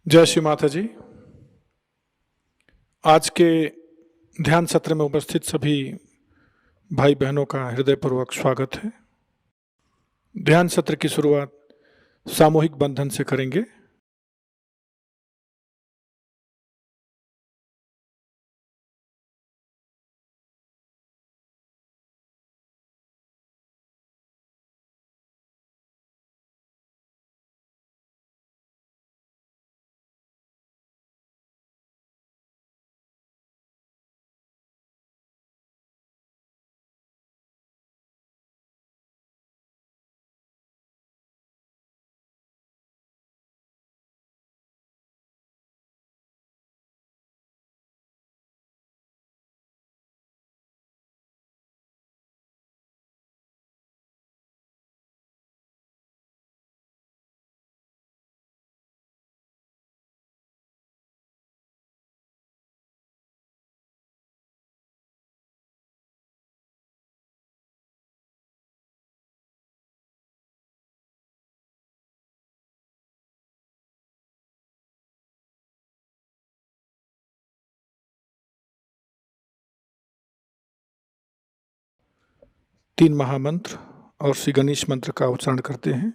जय श्री माता जी। आज के ध्यान सत्र में उपस्थित सभी भाई बहनों का हृदयपूर्वक स्वागत है। ध्यान सत्र की शुरुआत सामूहिक बंधन से करेंगे। तीन महामंत्र और श्री गणेश मंत्र का उच्चारण करते हैं।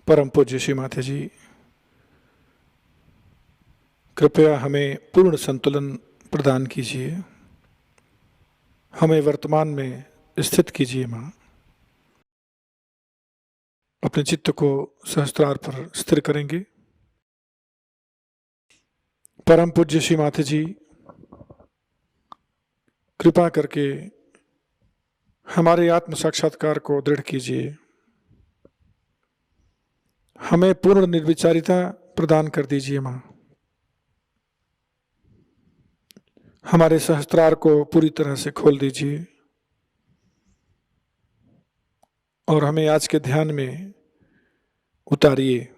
परम पूज्य श्री माताजी, कृपया हमें पूर्ण संतुलन प्रदान कीजिए, हमें वर्तमान में स्थित कीजिए माँ। अपने चित्त को सहस्त्रार पर स्थिर करेंगे। परम पूज्य श्री माताजी, कृपा करके हमारे आत्म साक्षात्कार को दृढ़ कीजिए, हमें पूर्ण निर्विचारिता प्रदान कर दीजिए माँ। हमारे सहस्त्रार को पूरी तरह से खोल दीजिए और हमें आज के ध्यान में उतारिए।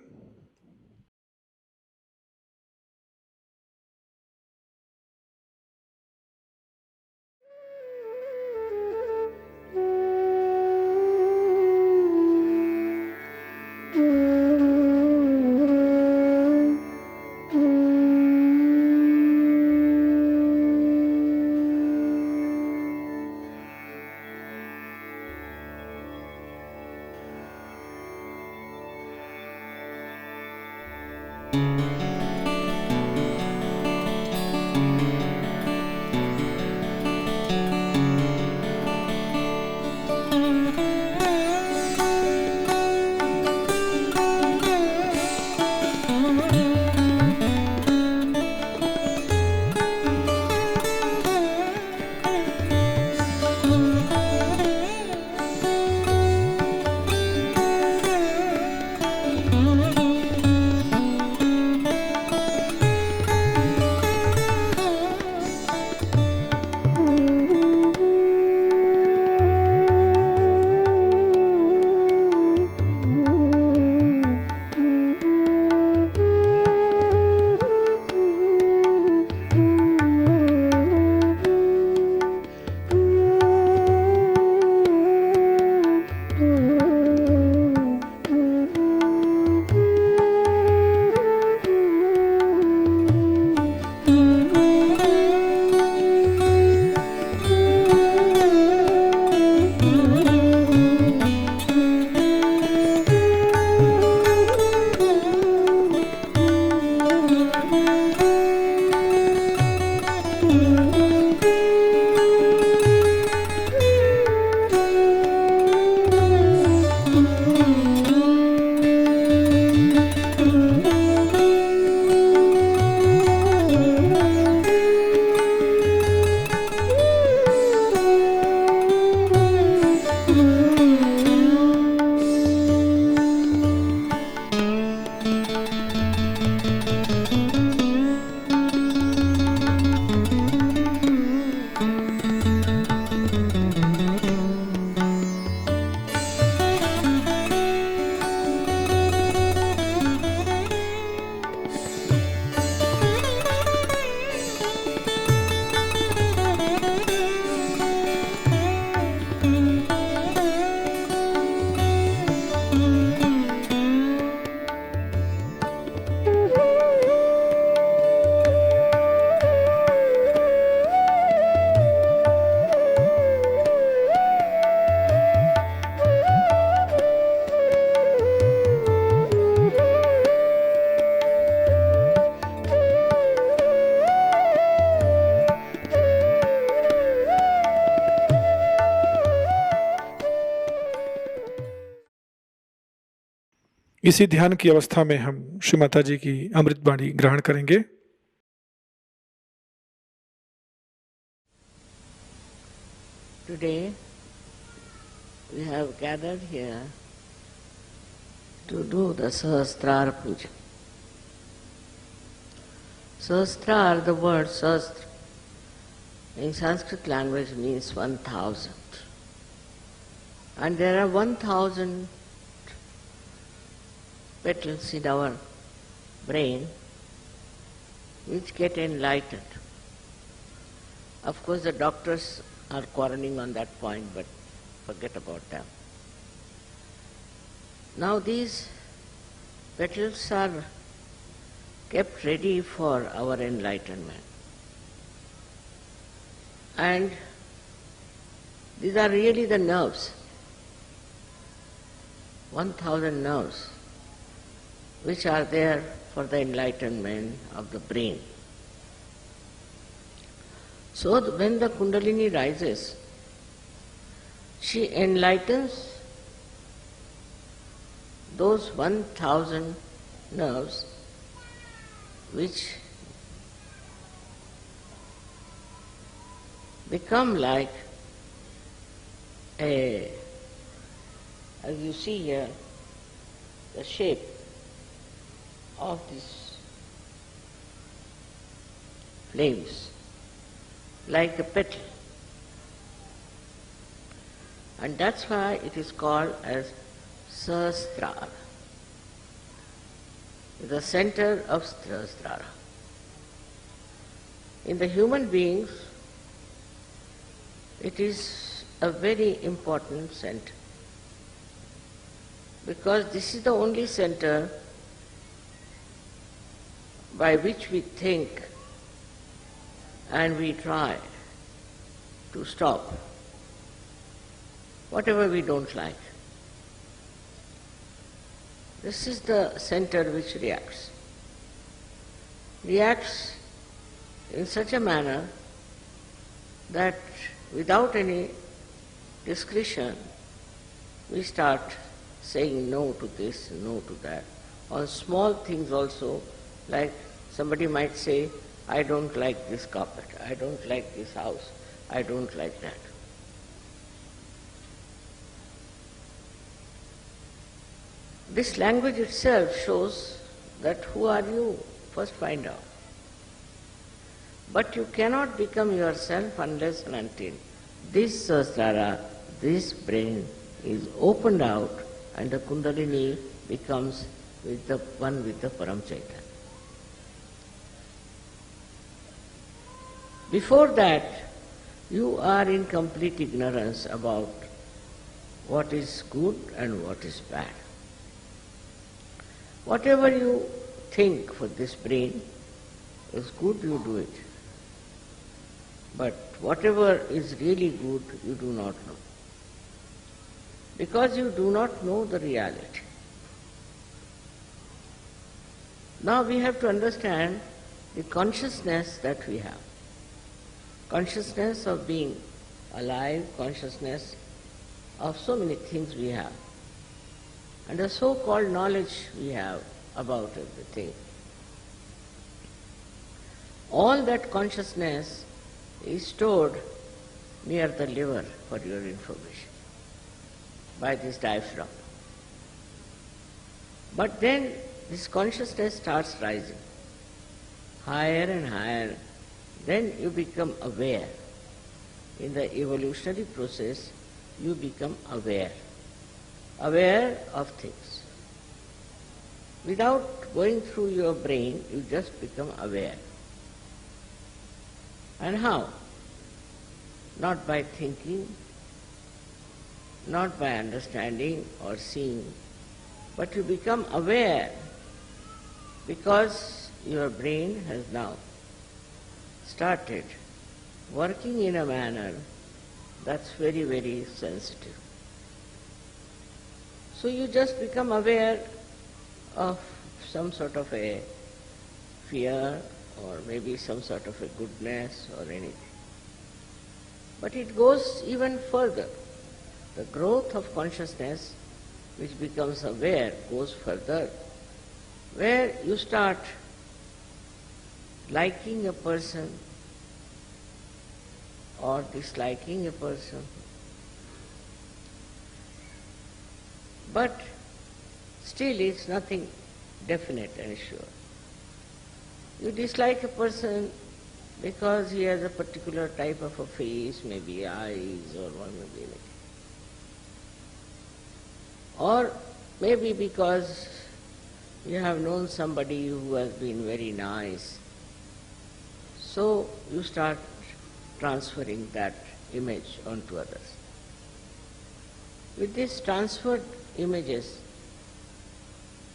इसी ध्यान की अवस्था में हम श्री माताजी की अमृत वाणी ग्रहण करेंगे। Today we have gathered here to do the Sahasrara Puja. Sahasrara, the word Sahasra in Sanskrit language means 1000. And there are 1000 petals in our brain which get enlightened. Of course the doctors are quarreling on that point, but forget about them. Now these petals are kept ready for our enlightenment. And these are really the nerves, 1000 nerves which are there for the enlightenment of the brain. So when the Kundalini rises, she enlightens those 1000 nerves which become like as you see here, the shape of these flames, like a petal. And that's why it is called as Sahasrara, the center of Sahasrara. In the human beings, it is a very important center, because this is the only center by which we think and we try to stop whatever we don't like. This is the center which reacts. Reacts in such a manner that without any discretion we start saying no to this, no to that. On small things also, like somebody might say, I don't like this carpet, I don't like this house, I don't like that. This language itself shows that who are you? First find out. But you cannot become yourself unless and until this Sahasrara, this brain is opened out and the Kundalini becomes with the one with the Param Chaitanya. Before that, you are in complete ignorance about what is good and what is bad. Whatever you think for this brain is good, you do it. But whatever is really good, you do not know. Because you do not know the reality. Now we have to understand the consciousness that we have. Consciousness of being alive, consciousness of so many things we have, and the so-called knowledge we have about everything. All that consciousness is stored near the liver, for your information, by this diaphragm. But then this consciousness starts rising higher and higher. Then you become aware. In the evolutionary process, you become aware of things. Without going through your brain, you just become aware. And how? Not by thinking, not by understanding or seeing, but you become aware because your brain has now started working in a manner that's very, very sensitive. So you just become aware of some sort of a fear or maybe some sort of a goodness or anything. But it goes even further. The growth of consciousness, which becomes aware, goes further, where you start liking a person or disliking a person. But still it's nothing definite and sure. You dislike a person because he has a particular type of a face, maybe eyes or one maybe anything. Or maybe because you have known somebody who has been very nice. So you start transferring that image onto others. With these transferred images,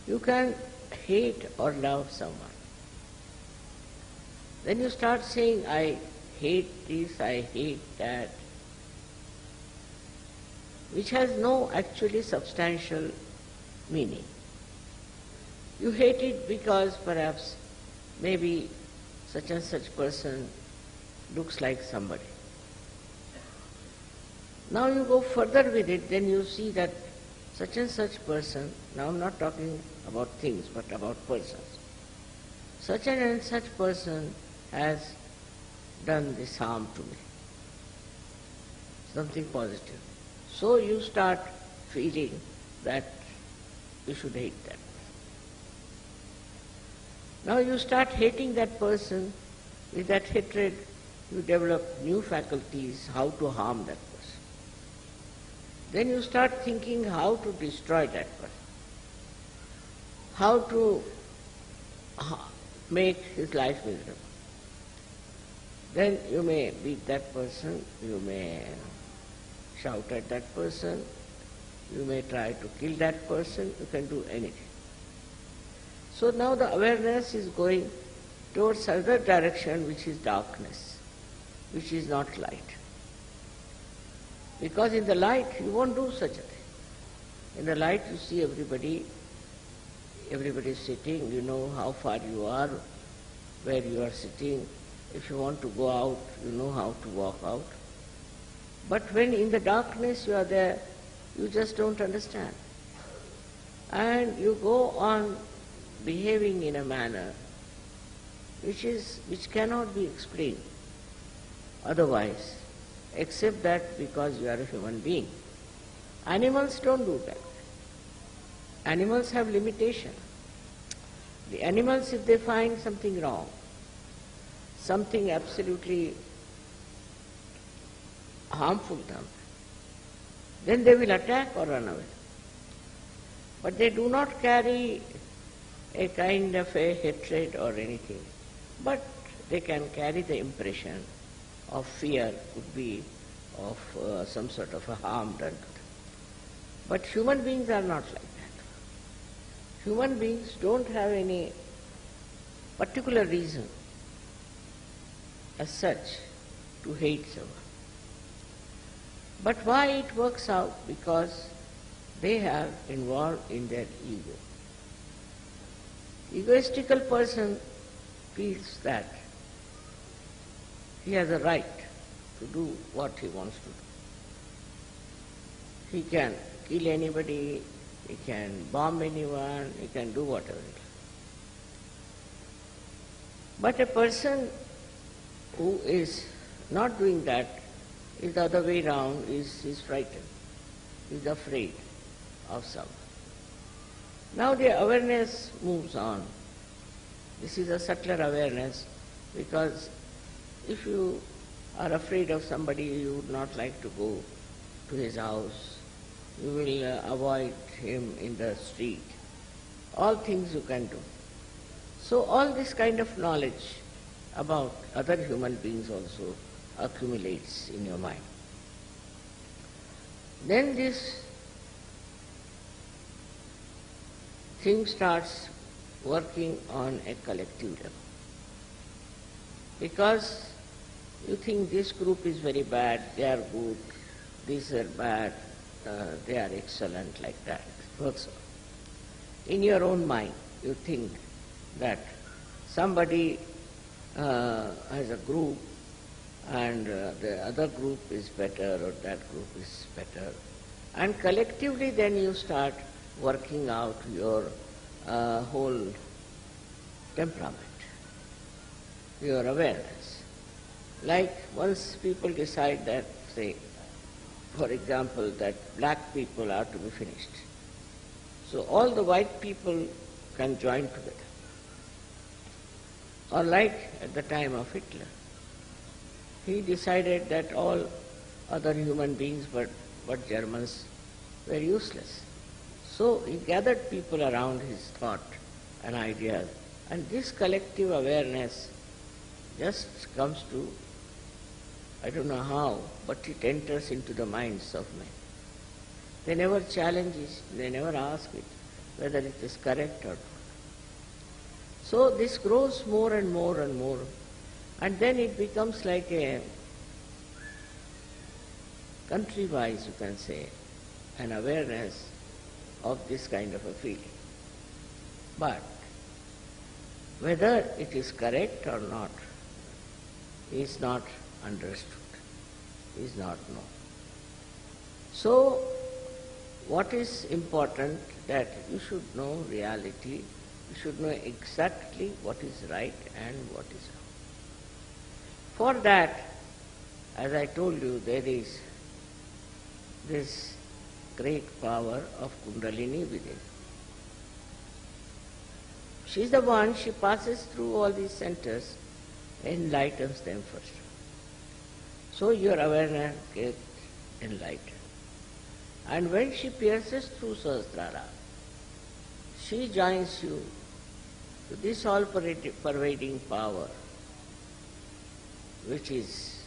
you can hate or love someone. Then you start saying, I hate this, I hate that, which has no actually substantial meaning. You hate it because perhaps maybe such and such person looks like somebody. Now you go further with it, then you see that such and such person, now I'm not talking about things but about persons, such and such person has done this harm to me, something positive. So you start feeling that you should hate that person. Now you start hating that person. With that hatred, you develop new faculties how to harm that person. Then you start thinking how to destroy that person, how to make his life miserable. Then you may beat that person, you may shout at that person, you may try to kill that person, you can do anything. So now the awareness is going towards other direction, which is darkness, which is not light. Because in the light you won't do such a thing. In the light you see everybody is sitting, you know how far you are, where you are sitting. If you want to go out, you know how to walk out. But when in the darkness you are there, you just don't understand. And you go on behaving in a manner which cannot be explained otherwise, except that because you are a human being. Animals don't do that. Animals have limitation. The animals, if they find something wrong, something absolutely harmful to them, then they will attack or run away. But they do not carry a kind of a hatred or anything, but they can carry the impression of fear, could be of some sort of a harm done to them. But human beings are not like that. Human beings don't have any particular reason as such to hate someone. But why it works out? Because they are involved in their ego. Egoistical person feels that he has a right to do what he wants to do. He can kill anybody, he can bomb anyone, he can do whatever. But a person who is not doing that is the other way round, is frightened, is afraid of someone. Now the awareness moves on. This is a subtler awareness, because if you are afraid of somebody, you would not like to go to his house, you will avoid him in the street. All things you can do. So all this kind of knowledge about other human beings also accumulates in your mind. Then this thing starts working on a collective level. Because you think this group is very bad, they are good, these are bad, they are excellent, like that. It works. In your own mind, you think that somebody has a group and the other group is better or that group is better. And collectively then you start working out your whole temperament, your awareness. Like once people decide that, say, for example, that black people are to be finished, so all the white people can join together. Or like at the time of Hitler, he decided that all other human beings but Germans were useless. So he gathered people around his thought and ideas, and this collective awareness just comes to, I don't know how, but it enters into the minds of men. They never challenge it, they never ask it whether it is correct or not. So this grows more and more and more, and then it becomes like a country-wise, you can say, an awareness of this kind of a feeling. But whether it is correct or not is not understood, is not known. So, what is important that you should know reality, you should know exactly what is right and what is wrong. For that, as I told you, there is this great power of Kundalini within. She is the one, she passes through all these centers, enlightens them first. So your awareness gets enlightened. And when she pierces through Sahasrara, she joins you to this all-pervading power, which is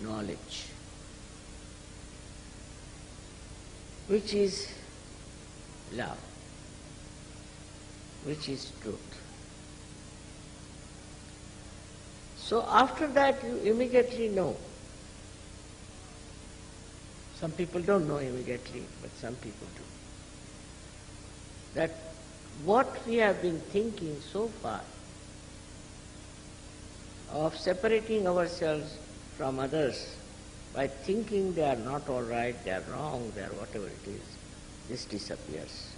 knowledge, which is love, which is truth. So after that you immediately know. Some people don't know immediately, but some people do. That what we have been thinking so far of separating ourselves from others by thinking they are not all right, they are wrong, they are whatever it is, this disappears.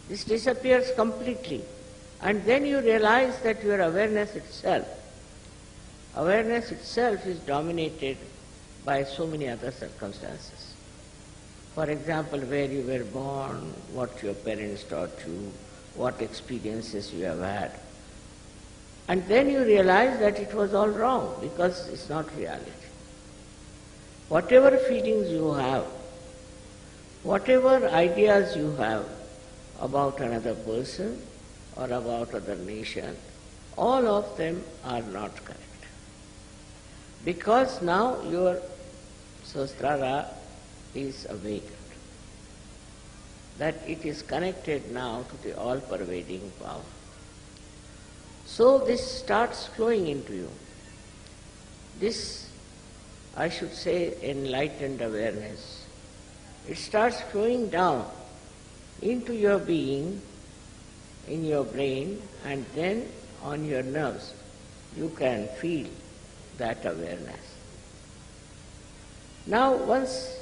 This disappears completely. And then you realize that your awareness itself is dominated by so many other circumstances. For example, where you were born, what your parents taught you, what experiences you have had. And then you realize that it was all wrong because it's not reality. Whatever feelings you have, whatever ideas you have about another person or about other nation, all of them are not correct. Because now your Sahasrara is awakened, that it is connected now to the all-pervading power. So this starts flowing into you. This, I should say, enlightened awareness. It starts flowing down into your being, in your brain, and then on your nerves. You can feel that awareness. Now, once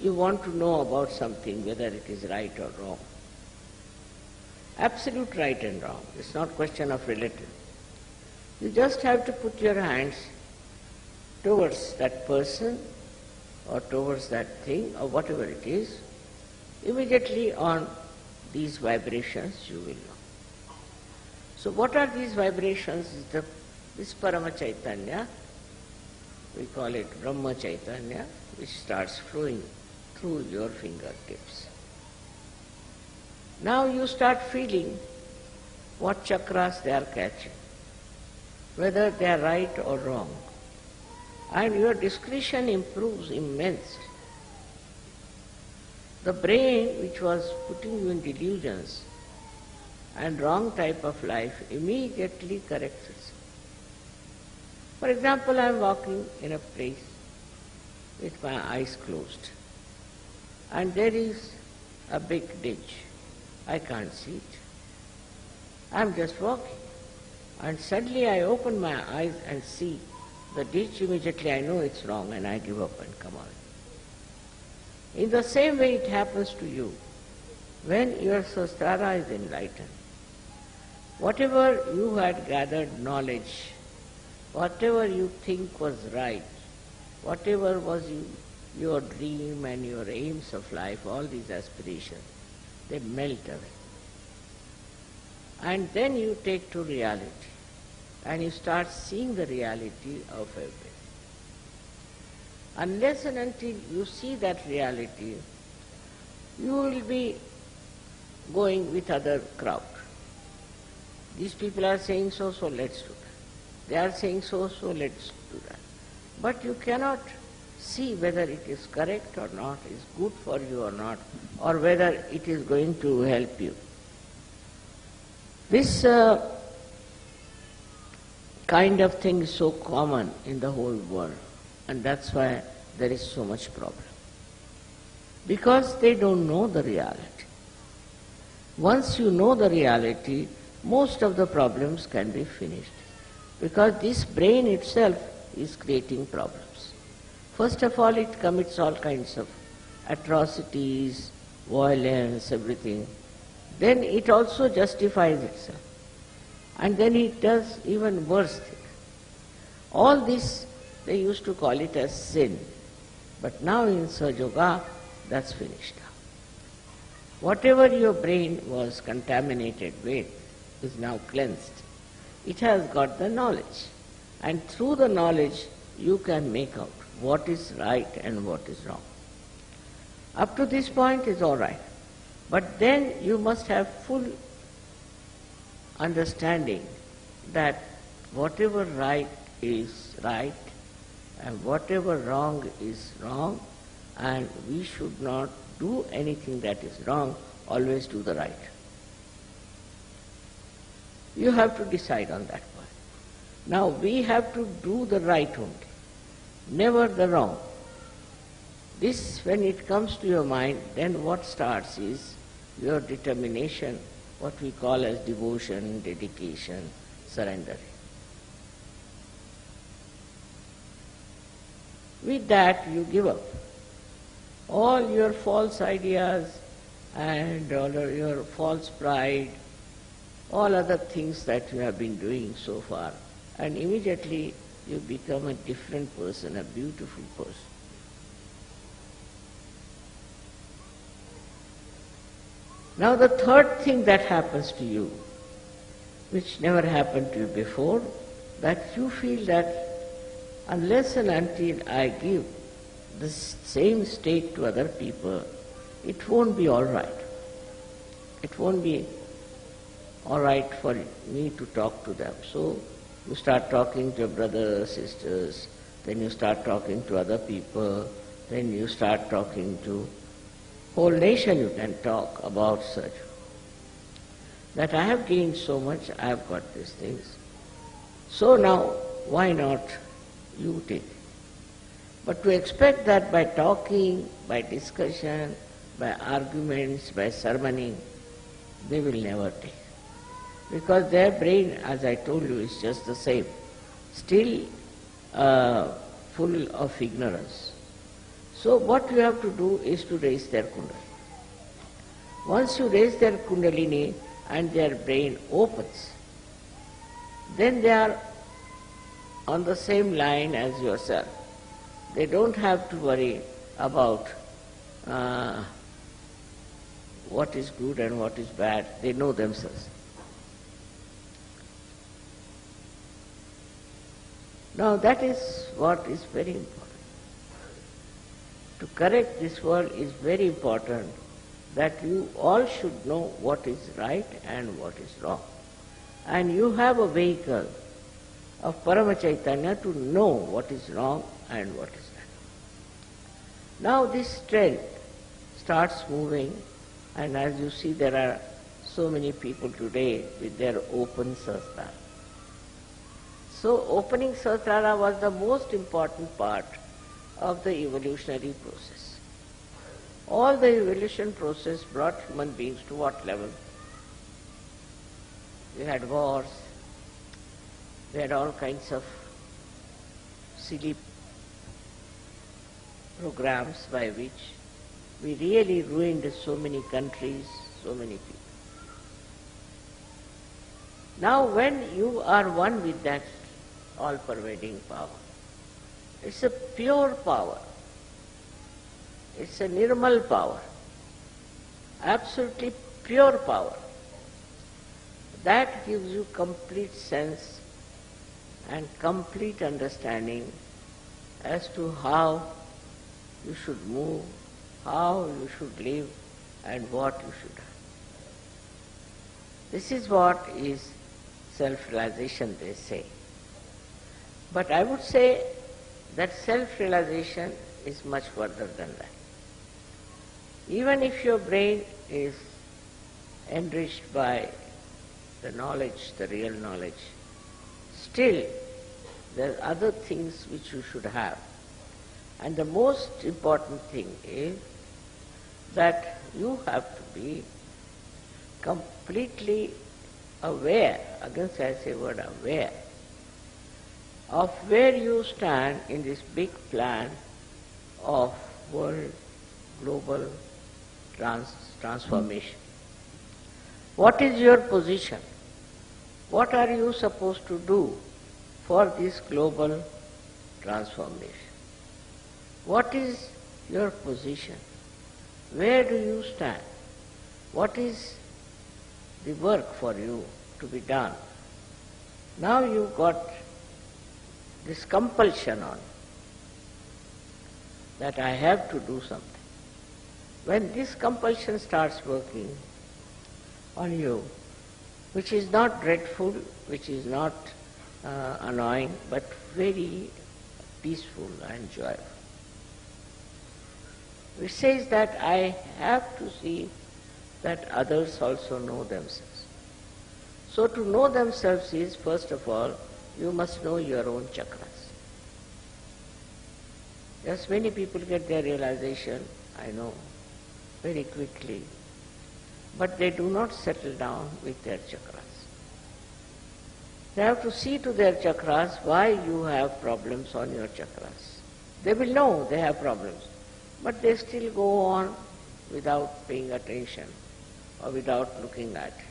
you want to know about something, whether it is right or wrong, absolute right and wrong, it's not question of relative. You just have to put your hands towards that person or towards that thing or whatever it is, immediately on these vibrations you will know. So what are these vibrations? This Parama Chaitanya, we call it Brahma Chaitanya, which starts flowing through your fingertips. Now you start feeling what chakras they are catching, whether they are right or wrong. And your discretion improves immensely. The brain, which was putting you in delusions and wrong type of life, immediately corrects itself. For example, I am walking in a place with my eyes closed, and there is a big ditch. I can't see it. I am just walking, and suddenly I open my eyes and see the ditch. Immediately I know it's wrong and I give up and come out. In the same way it happens to you when your Sahasrara is enlightened. Whatever you had gathered knowledge, whatever you think was right, whatever was your dream and your aims of life, all these aspirations, they melt away. And then you take to reality and you start seeing the reality of everything. Unless and until you see that reality, you will be going with other crowd. These people are saying so, so let's do that. They are saying so, so let's do that. But you cannot see whether it is correct or not, is good for you or not, or whether it is going to help you. This kind of thing is so common in the whole world, and that's why there is so much problem. Because they don't know the reality. Once you know the reality, most of the problems can be finished. Because this brain itself is creating problems. First of all, it commits all kinds of atrocities, violence, everything. Then it also justifies itself. And then it does even worse things. All this, they used to call it as sin. But now in Sahajayoga, that's finished. Whatever your brain was contaminated with is now cleansed. It has got the knowledge. And through the knowledge, you can make out what is right and what is wrong. Up to this point is all right. But then you must have full understanding that whatever right is right and whatever wrong is wrong, and we should not do anything that is wrong, always do the right. You have to decide on that point. Now we have to do the right only, never the wrong. This, when it comes to your mind, then what starts is your determination, what we call as devotion, dedication, surrender. With that, you give up all your false ideas and all your false pride, all other things that you have been doing so far, and immediately you become a different person, a beautiful person. Now the third thing that happens to you, which never happened to you before, that you feel that unless and until I give the same state to other people, it won't be all right. It won't be all right for me to talk to them. So you start talking to your brothers, sisters, then you start talking to other people, then you start talking to whole nation. You can talk about such. That I have gained so much, I have got these things. So now, why not you take it? But to expect that by talking, by discussion, by arguments, by sermoning, they will never take. Because their brain, as I told you, is just the same, still full of ignorance. So what you have to do is to raise their kundalini. Once you raise their kundalini and their brain opens, then they are on the same line as yourself. They don't have to worry about what is good and what is bad. They know themselves. Now that is what is very important. To correct this world is very important, that you all should know what is right and what is wrong. And you have a vehicle of Parama Chaitanya to know what is wrong and what is right. Now this strength starts moving, and as you see, there are so many people today with their open Sahasrara. So opening Sahasrara was the most important part of the evolutionary process. All the evolution process brought human beings to what level? We had wars, we had all kinds of silly programs by which we really ruined so many countries, so many people. Now when you are one with that all-pervading power, it's a pure power, it's a nirmal power, absolutely pure power. That gives you complete sense and complete understanding as to how you should move, how you should live, and what you should have. This is what is self-realization, they say. But I would say that self-realization is much further than that. Even if your brain is enriched by the knowledge, the real knowledge, still there are other things which you should have. And the most important thing is that you have to be completely aware, again I say word aware, of where you stand in this big plan of world global transformation. What is your position? What are you supposed to do for this global transformation? What is your position? Where do you stand? What is the work for you to be done? Now you got this compulsion on that I have to do something. When this compulsion starts working on you, which is not dreadful, which is not annoying, but very peaceful and joyful. It says that I have to see that others also know themselves. So to know themselves is, first of all, you must know your own chakras. Yes, many people get their realization, I know, very quickly, but they do not settle down with their chakras. They have to see to their chakras why you have problems on your chakras. They will know they have problems, but they still go on without paying attention or without looking at it.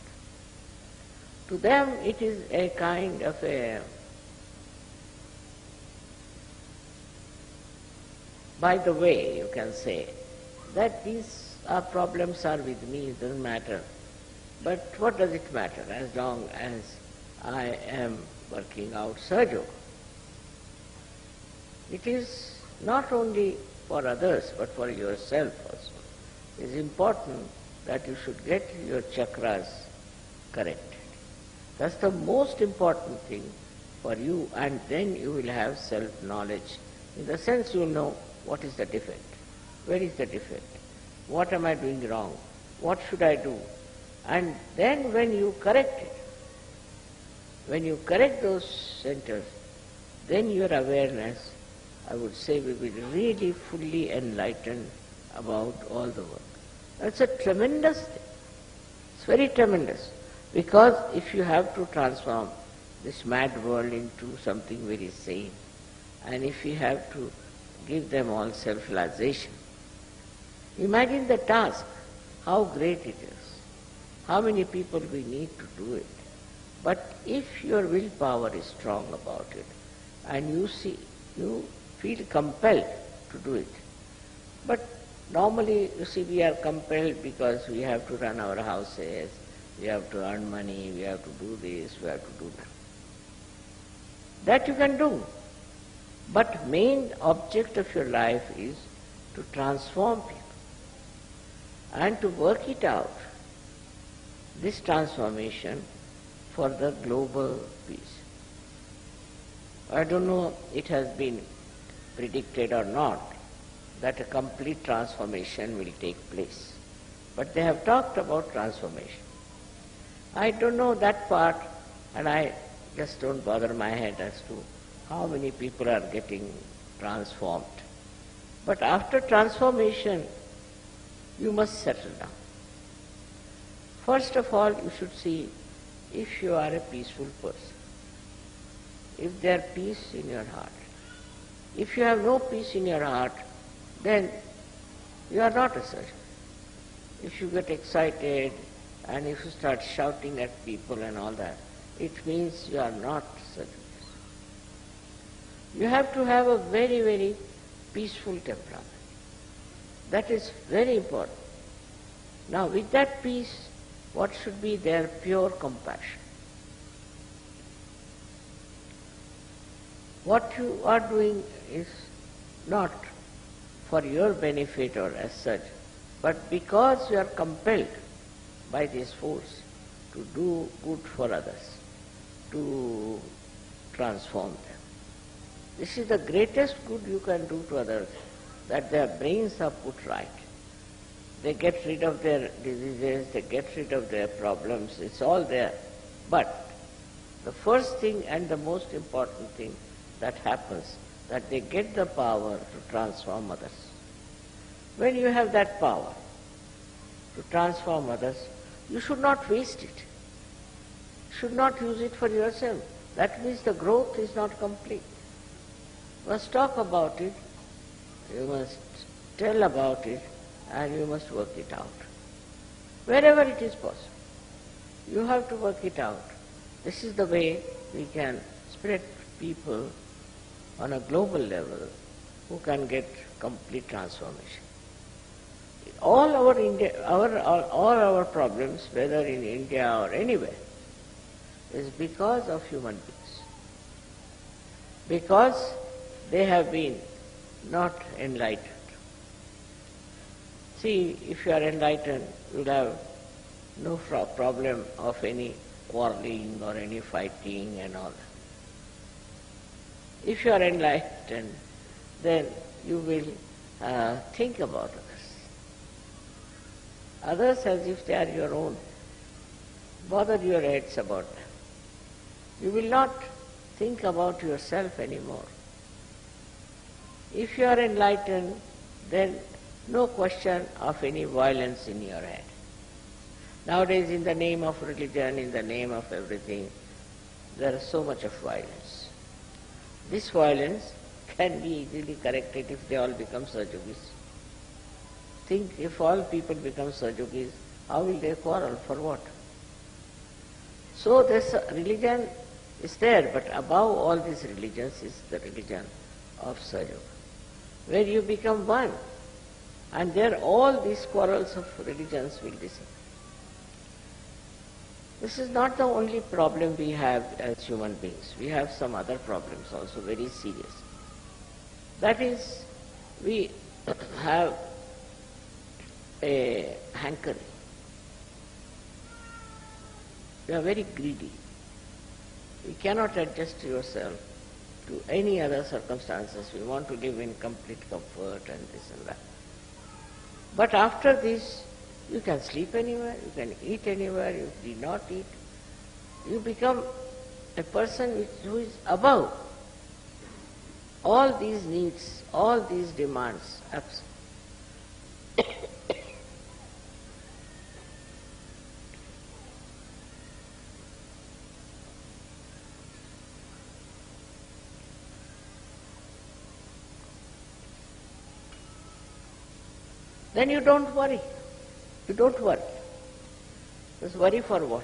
To them it is a kind of a, by the way, you can say, that these problems are with me, it doesn't matter. But what does it matter as long as I am working out Sahajayoga? It is not only for others but for yourself also. It is important that you should get your chakras corrected. That's the most important thing for you, and then you will have self-knowledge. In the sense you will know what is the defect, where is the defect, what am I doing wrong, what should I do. And then when you correct it, when you correct those centers, then your awareness, I would say, will be really fully enlightened about all the work. That's a tremendous thing. It's very tremendous. Because if you have to transform this mad world into something very sane, and if you have to give them all self-realization, imagine the task, how great it is, how many people we need to do it. But if your willpower is strong about it, and you feel compelled to do it. But normally, you see, we are compelled because we have to run our houses, we have to earn money, we have to do this, we have to do that. That you can do. But main object of your life is to transform people and to work it out, this transformation for the global peace. I don't know it has been predicted or not that a complete transformation will take place. But they have talked about transformation. I don't know that part, and I just don't bother my head as to how many people are getting transformed. But after transformation, you must settle down. First of all, you should see if you are a peaceful person, if there is peace in your heart. If you have no peace in your heart, then you are not a surgeon. If you get excited and if you start shouting at people and all that, it means you are not surgeon. You have to have a very, very peaceful temperament. That is very important. Now with that peace, what should be there? Pure compassion. What you are doing is not for your benefit or as such, but because you are compelled by this force to do good for others, to transform them. This is the greatest good you can do to others, that their brains are put right. They get rid of their diseases, they get rid of their problems, it's all there. But the first thing and the most important thing that happens, that they get the power to transform others. When you have that power to transform others, you should not waste it. You should not use it for yourself. That means the growth is not complete. You must talk about it, you must tell about it, and you must work it out. Wherever it is possible, you have to work it out. This is the way we can spread people on a global level who can get complete transformation. All our problems, whether in India or anywhere, is because of human beings. Because they have been not enlightened. See, if you are enlightened, you will have no problem of any quarreling or any fighting and all that. If you are enlightened, then you will think about others. Others as if they are your own. Bother your heads about them. You will not think about yourself anymore. If you are enlightened, then no question of any violence in your head. Nowadays, in the name of religion, in the name of everything, there is so much of violence. This violence can be easily corrected if they all become Sahajogis. Think, if all people become Sahajogis, how will they quarrel? For what? So this religion is there, but above all these religions is the religion of Sahajayoga, where you become one, and there all these quarrels of religions will disappear. This is not the only problem we have as human beings. We have some other problems also, very serious. That is, we have a hankering. We are very greedy. We cannot adjust yourself to any other circumstances. We want to live in complete comfort and this and that. But after this, you can sleep anywhere, you can eat anywhere, you need not eat. You become a person who is above all these needs, all these demands. Then you don't worry. You don't worry. Just worry for what?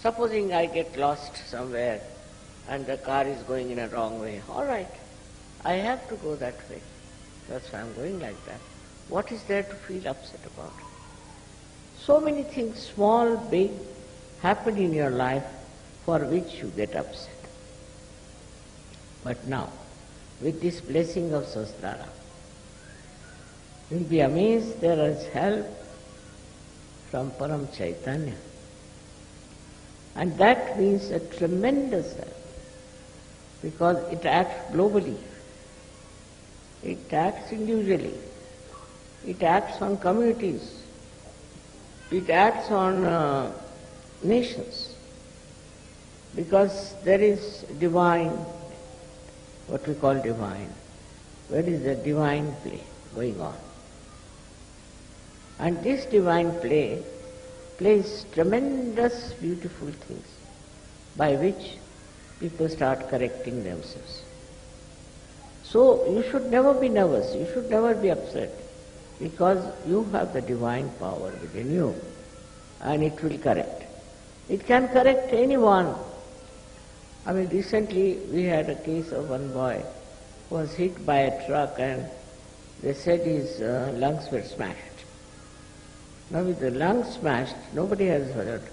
Supposing I get lost somewhere and the car is going in a wrong way. All right, I have to go that way. That's why I'm going like that. What is there to feel upset about? So many things, small, big, happen in your life for which you get upset. But now, with this blessing of Sahasrara, you'll be amazed there is help from Param Chaitanya. And that means a tremendous help, because it acts globally, it acts individually, it acts on communities, it acts on nations, because there is divine, what we call divine, where is the divine play going on. And this divine play plays tremendous beautiful things by which people start correcting themselves. So you should never be nervous, you should never be upset, because you have the divine power within you and it will correct. It can correct anyone. I mean, recently we had a case of one boy who was hit by a truck and they said his lungs were smashed. Now with the lungs smashed, nobody has heard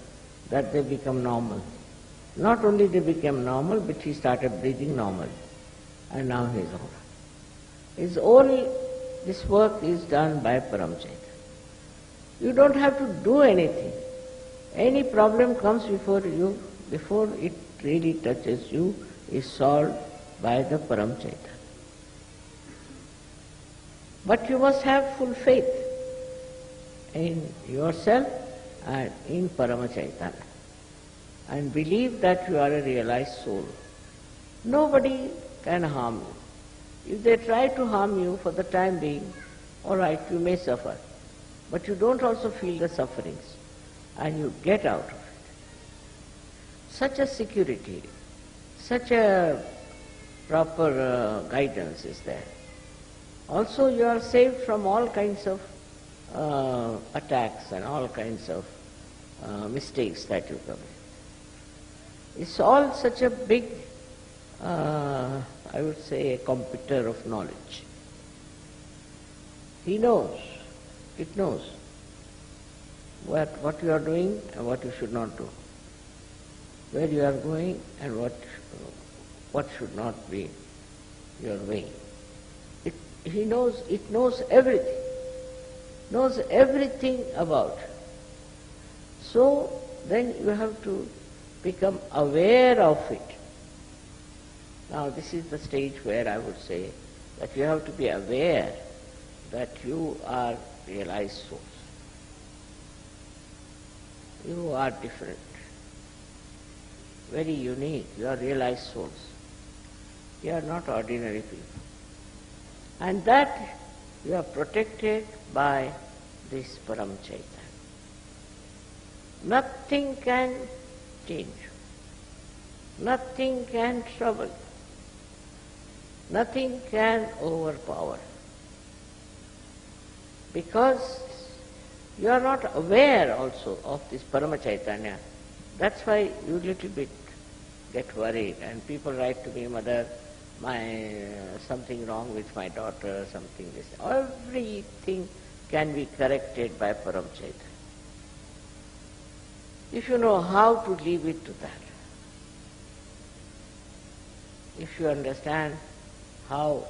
that they become normal. Not only they became normal, but he started breathing normal. And now he is all right. This work is done by Param Chaitanya. You don't have to do anything. Any problem comes before you, before it really touches you, is solved by the Param Chaitanya. But you must have full faith in yourself and in Parama Chaitanya, and believe that you are a realized soul. Nobody can harm you. If they try to harm you for the time being, all right, you may suffer, but you don't also feel the sufferings. and you get out of it. Such a security, such a proper guidance is there. Also you are saved from all kinds of attacks and all kinds of mistakes that you commit. It's all such a big, I would say, a computer of knowledge. He knows, it knows what you are doing and what you should not do, where you are going and what should not be your way. It knows everything about. So then you have to become aware of it. Now this is the stage where I would say that you have to be aware that you are realized souls. You are different, very unique. You are realized souls. You are not ordinary people. And that you are protected by this Param Chaitanya. Nothing can change you. Nothing can trouble you. Nothing can overpower you. Because you are not aware also of this Parama Chaitanya. That's why you little bit get worried and people write to me, Mother, something wrong with my daughter, something this. Everything can be corrected by Param Chaitanya. If you know how to leave it to that, if you understand how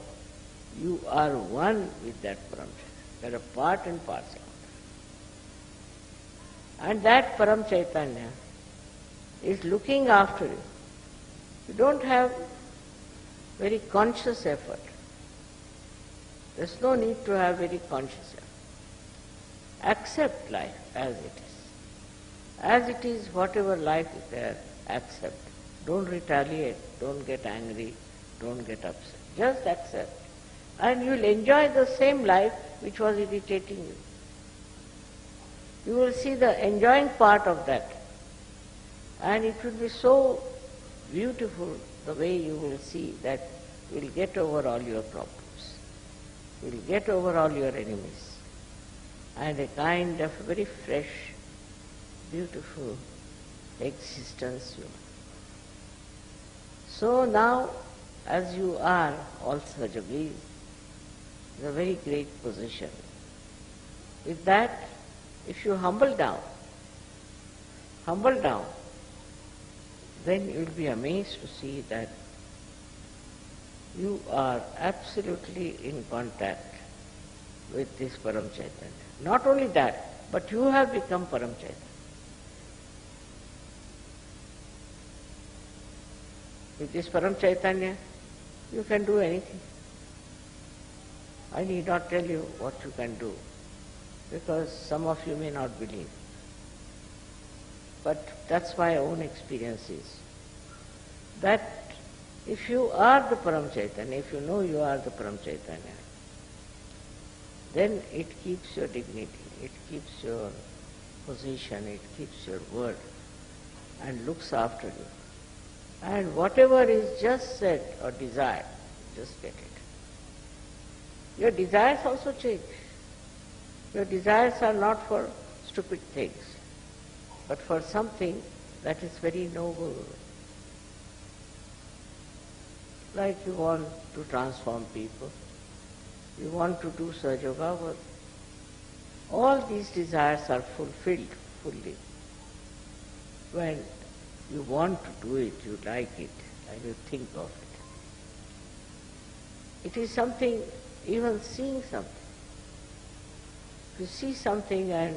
you are one with that Param Chaitanya, you are a part and parcel. And that Param Chaitanya is looking after you. You don't have very conscious effort. There's no need to have very conscious effort. Accept life as it is. As it is, whatever life is there, accept. Don't retaliate, don't get angry, don't get upset. Just accept. And you'll enjoy the same life which was irritating you. You will see the enjoying part of that. And it will be so beautiful the way you will see that you will get over all your problems. You will get over all your enemies. And a kind of very fresh, beautiful existence you. So now, as you are all Sahajayoga, is a very great position. With that, if you humble down, then you will be amazed to see that you are absolutely in contact with this Param Chaitanya. Not only that, but you have become Param Chaitanya. With this Param Chaitanya, you can do anything. I need not tell you what you can do, because some of you may not believe. But that's my own experience is that if you are the Param Chaitanya, if you know you are the Param Chaitanya, then it keeps your dignity, it keeps your position, it keeps your word and looks after you. And whatever is just said or desired, just get it. Your desires also change. Your desires are not for stupid things, but for something that is very noble. Like you want to transform people, you want to do Sahajayoga work. All these desires are fulfilled fully when you want to do it, you like it, and you think of it. It is something, even seeing something. You see something and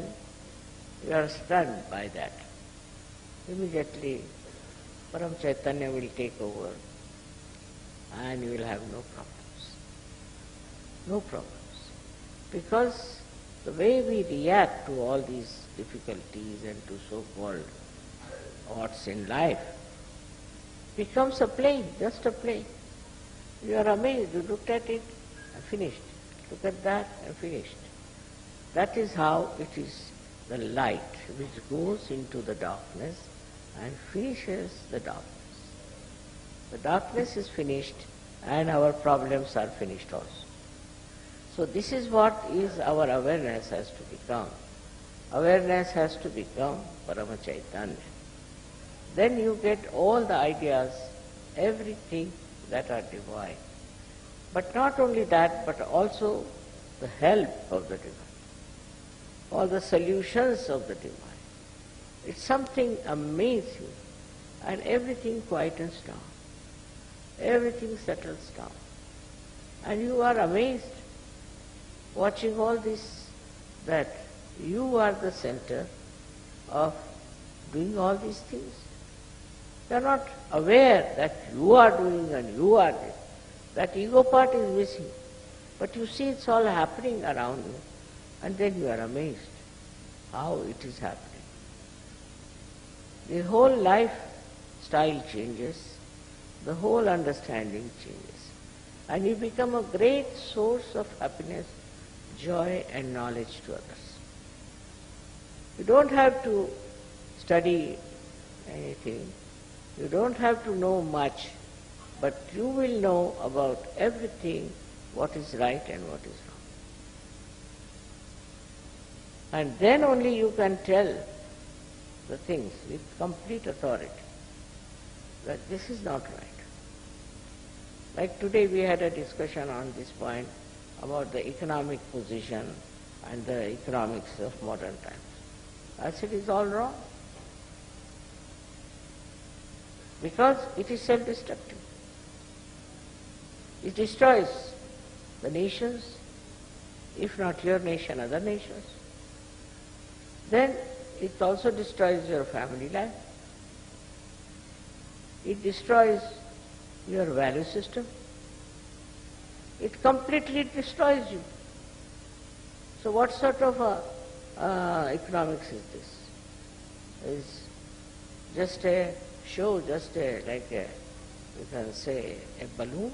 you are stunned by that. Immediately, Param Chaitanya will take over and you will have no problems. No problems. Because the way we react to all these difficulties and to so-called what's in life becomes a play, just a play. You are amazed, you looked at it and finished. Look at that and finished. That is how it is the light which goes into the darkness and finishes the darkness. The darkness is finished and our problems are finished also. So this is what is our awareness has to become. Awareness has to become Parama Chaitanya. Then you get all the ideas, everything that are divine. But not only that, but also the help of the divine, all the solutions of the divine. It's something amazing, and everything quietens down. Everything settles down. And you are amazed watching all this, that you are the center of doing all these things. You are not aware that you are doing and you are doing. That ego part is missing. But you see it's all happening around you, and then you are amazed how it is happening. The whole lifestyle changes, the whole understanding changes, and you become a great source of happiness, joy and knowledge to others. You don't have to study anything, you don't have to know much, but you will know about everything what is right and what is wrong. And then only you can tell the things with complete authority that this is not right. Like today we had a discussion on this point about the economic position and the economics of modern times. I said it's all wrong. Because it is self-destructive. It destroys the nations, if not your nation, other nations. Then it also destroys your family life. It destroys your value system. It completely destroys you. So what sort of economics is this? Is just a show, just like you can say, a balloon.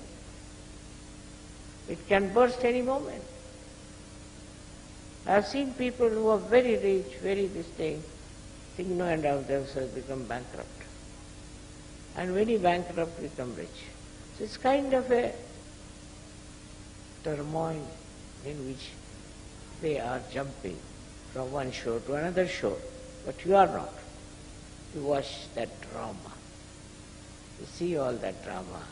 It can burst any moment. I have seen people who are very rich, very this thing, think no end of themselves, become bankrupt. And very bankrupt become rich. So it's kind of a turmoil in which they are jumping from one shore to another shore. But you are not. You watch that drama. You see all that drama.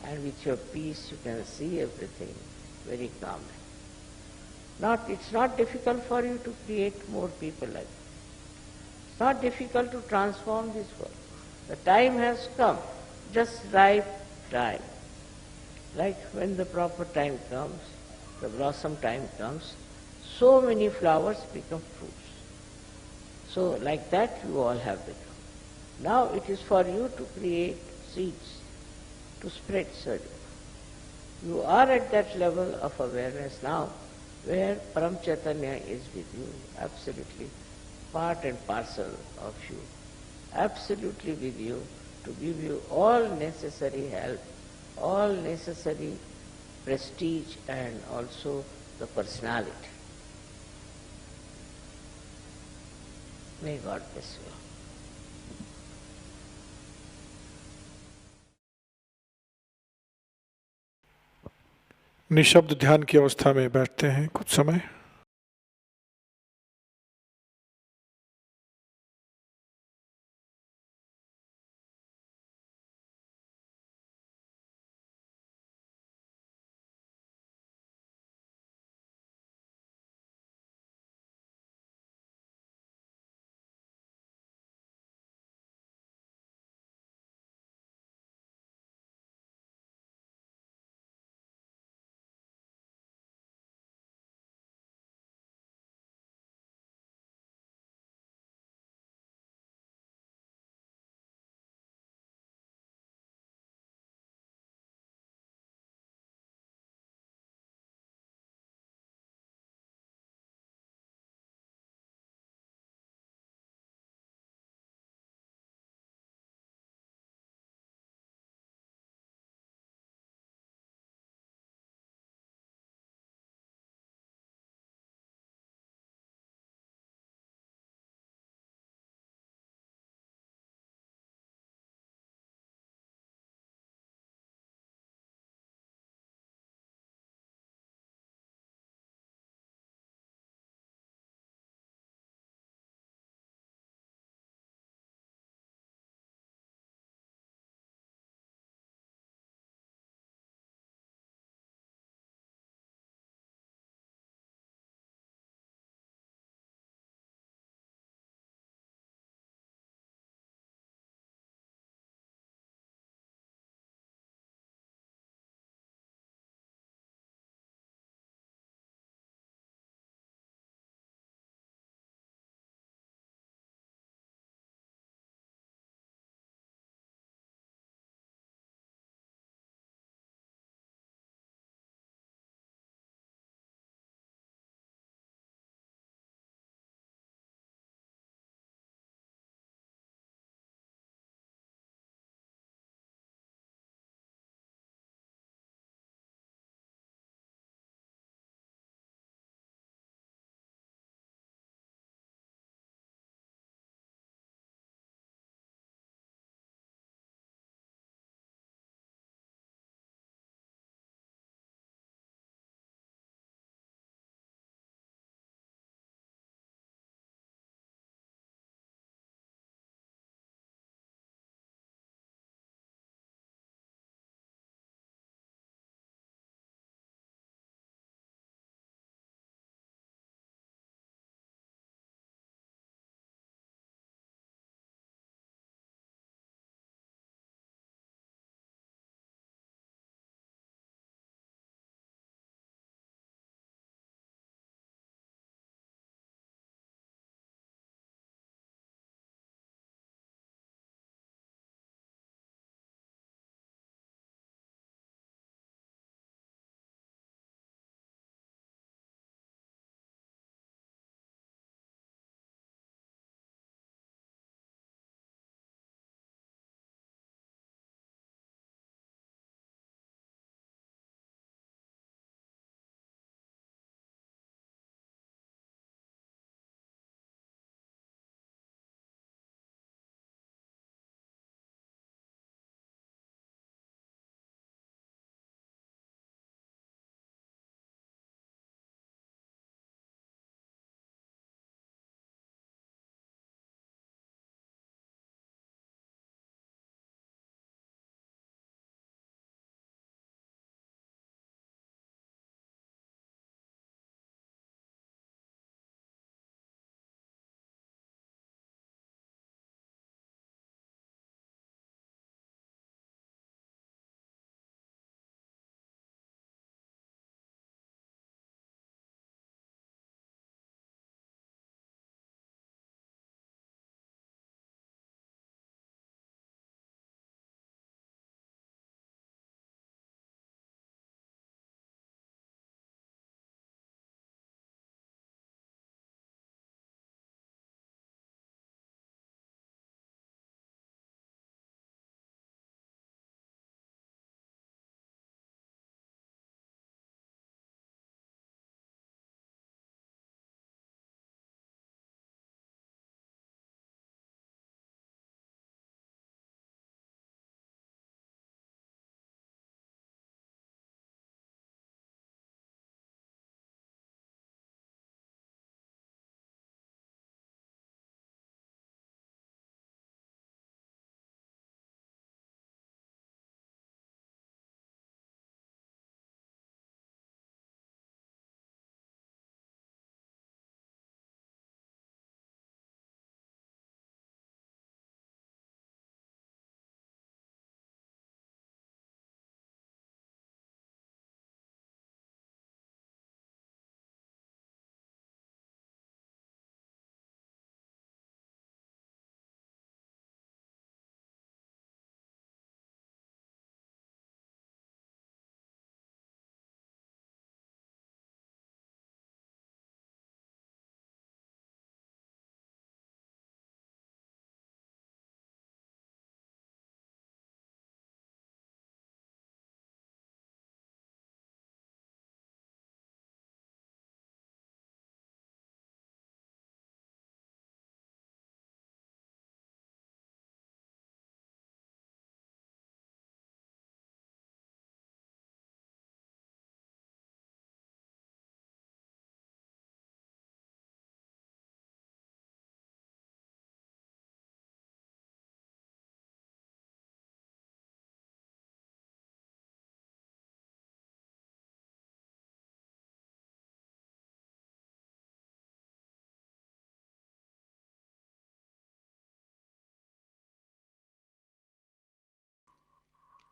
And with your peace you can see everything very calmly. It's not difficult for you to create more people like that. It's not difficult to transform this world. The time has come, just right time. Like when the proper time comes, the blossom time comes, so many flowers become fruits. So like that you all have become. Now it is for you to create seeds, to spread seed. You are at that level of awareness now, where Param Chaitanya is with you, absolutely part and parcel of you, absolutely with you, to give you all necessary help, all necessary prestige and also the personality. May God bless you. निशब्द ध्यान की अवस्था में बैठते हैं कुछ समय।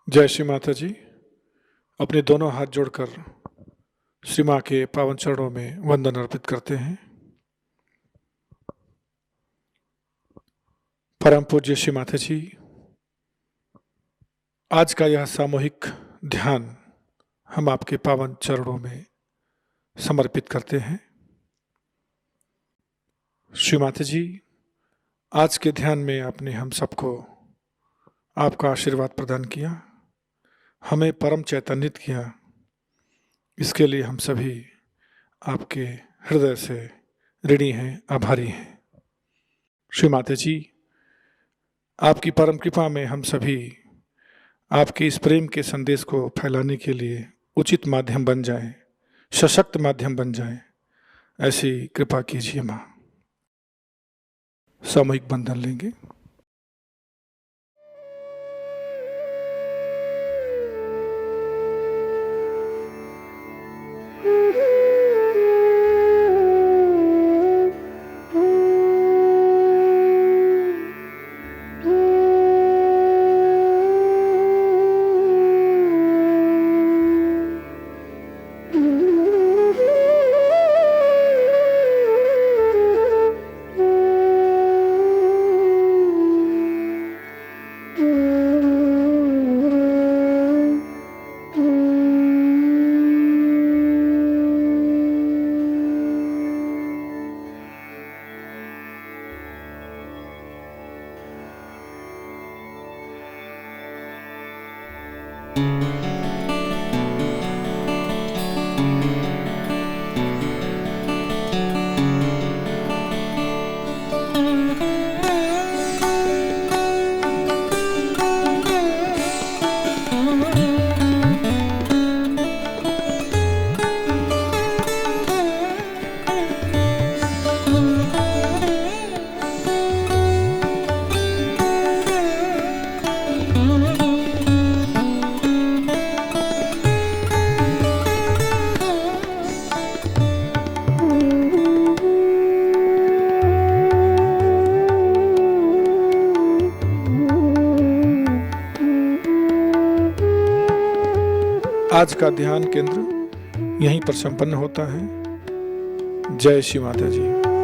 जय श्री माता जी। अपने दोनों हाथ जोड़कर श्री माँ के पावन चरणों में वंदन अर्पित करते हैं। परम पूज्य श्री माता जी, आज का यह सामूहिक ध्यान हम आपके पावन चरणों में समर्पित करते हैं। श्री माता जी, आज के ध्यान में आपने हम सबको आपका आशीर्वाद प्रदान किया, हमें परम चैतन्यित किया। इसके लिए हम सभी आपके हृदय से ऋणी हैं, आभारी हैं। श्री माता जी, आपकी परम कृपा में हम सभी आपके इस प्रेम के संदेश को फैलाने के लिए उचित माध्यम बन जाएं, सशक्त माध्यम बन जाएं, ऐसी कृपा कीजिए माँ। सामूहिक बंधन लेंगे। आज का ध्यान केंद्र यहीं पर संपन्न होता है। जय श्री माता जी।